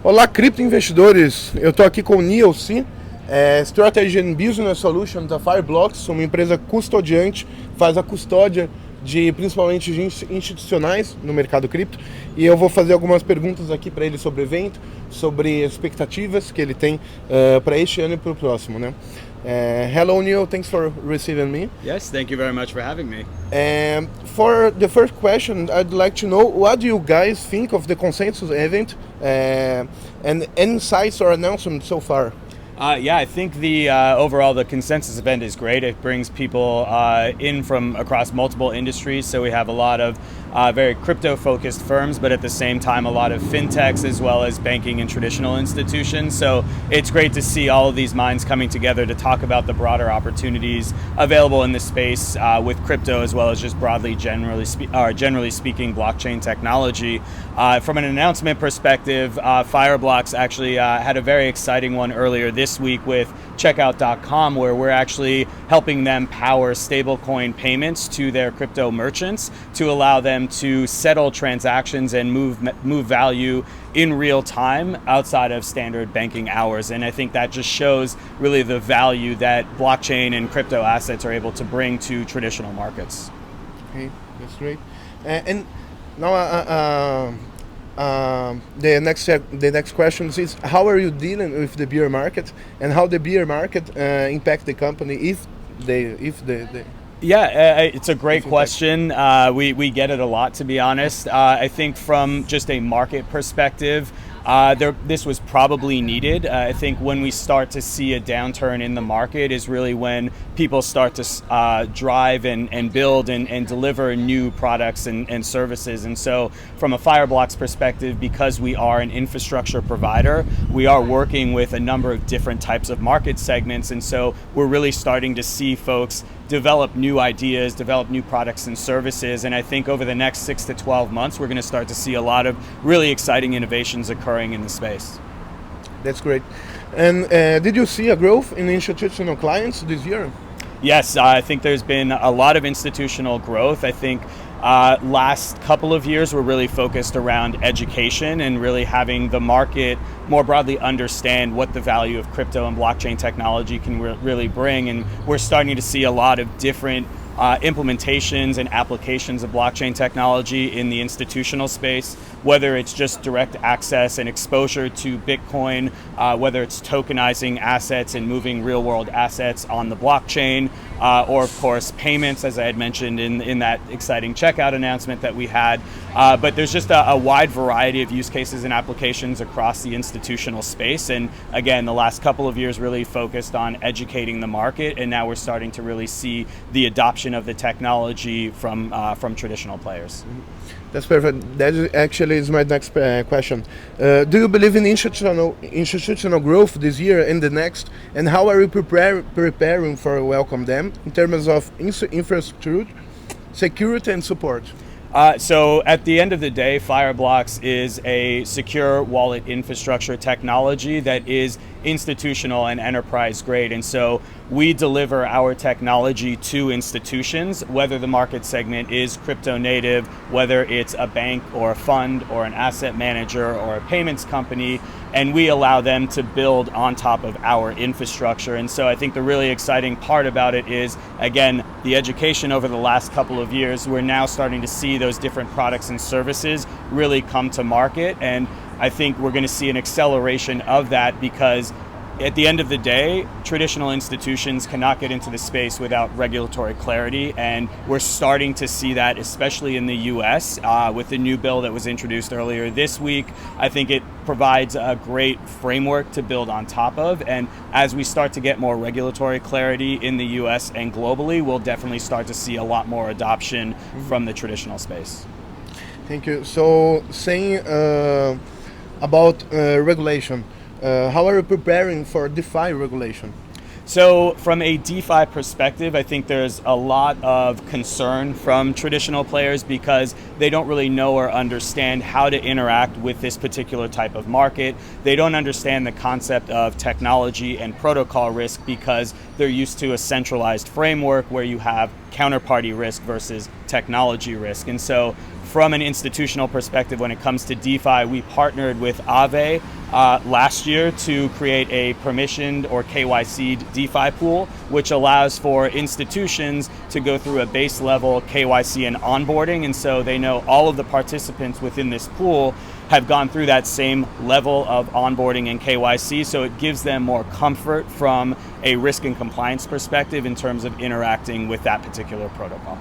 Olá, criptoinvestidores. Eu estou aqui com o Neil Chopra, Strategy and Business Solution da FireBlocks, uma empresa custodiante, faz a custódia de principalmente de institucionais no mercado cripto. E eu vou fazer algumas perguntas aqui para ele sobre o evento, sobre expectativas que ele tem para este ano e para o próximo, né? Hello Neil, thanks for receiving me. Yes, thank you very much for having me. For the first question, I'd like to know what do you guys think of the consensus event and insights or announcements so far? I think the overall the consensus event is great. It brings people in from across multiple industries. So we have a lot of very crypto-focused firms, but at the same time, a lot of fintechs as well as banking and traditional institutions. So it's great to see all of these minds coming together to talk about the broader opportunities available in this space with crypto, as well as just broadly, generally speaking, blockchain technology. From an announcement perspective, FireBlocks actually had a very exciting one earlier this week with checkout.com, where we're actually helping them power stablecoin payments to their crypto merchants to allow them to settle transactions and move value in real time outside of standard banking hours. And I think that just shows really the value that blockchain and crypto assets are able to bring to traditional markets. Okay, that's great. And now the next question is, how are you dealing with the bear market, and how the bear market impact the company if they it's a great question. We get it a lot, to be honest. I think from just a market perspective, this was probably needed. I think when we start to see a downturn in the market is really when people start to drive and build and deliver new products and services. And so from a FireBlocks perspective, because we are an infrastructure provider, we are working with a number of different types of market segments. And so we're really starting to see folks develop new ideas, develop new products and services. And I think over the next 6 to 12 months, we're going to start to see a lot of really exciting innovations occurring in the space. That's great. And did you see a growth in institutional clients this year? Yes, I think there's been a lot of institutional growth. I think last couple of years we're really focused around education and really having the market more broadly understand what the value of crypto and blockchain technology can really bring. And we're starting to see a lot of different implementations and applications of blockchain technology in the institutional space, whether it's just direct access and exposure to Bitcoin, whether it's tokenizing assets and moving real world assets on the blockchain, or of course payments, as I had mentioned in that exciting checkout announcement that we had. But there's just a wide variety of use cases and applications across the institutional space. And again, the last couple of years really focused on educating the market, and now we're starting to really see the adoption of the technology from traditional players. That's perfect. That actually is my next question. Do you believe in institutional growth this year and the next? And how are you preparing for welcome them in terms of infrastructure, security, and support? So at the end of the day, FireBlocks is a secure wallet infrastructure technology that is institutional and enterprise grade. And so we deliver our technology to institutions, whether the market segment is crypto native, whether it's a bank or a fund or an asset manager or a payments company, and we allow them to build on top of our infrastructure. And so I think the really exciting part about it is, again, the education over the last couple of years. We're now starting to see those different products and services really come to market, and I think we're going to see an acceleration of that because at the end of the day, traditional institutions cannot get into the space without regulatory clarity, and we're starting to see that, especially in the US, with the new bill that was introduced earlier this week. I think it provides a great framework to build on top of, and as we start to get more regulatory clarity in the US and globally, we'll definitely start to see a lot more adoption from the traditional space. Thank you. So saying about regulation, how are you preparing for DeFi regulation? So from a DeFi perspective, I think there's a lot of concern from traditional players because they don't really know or understand how to interact with this particular type of market. They don't understand the concept of technology and protocol risk because they're used to a centralized framework where you have counterparty risk versus technology risk. And so from an institutional perspective, when it comes to DeFi, we partnered with Aave last year to create a permissioned or KYC'd DeFi pool, which allows for institutions to go through a base level KYC and onboarding. And so they know all of the participants within this pool have gone through that same level of onboarding and KYC, so it gives them more comfort from a risk and compliance perspective in terms of interacting with that particular protocol.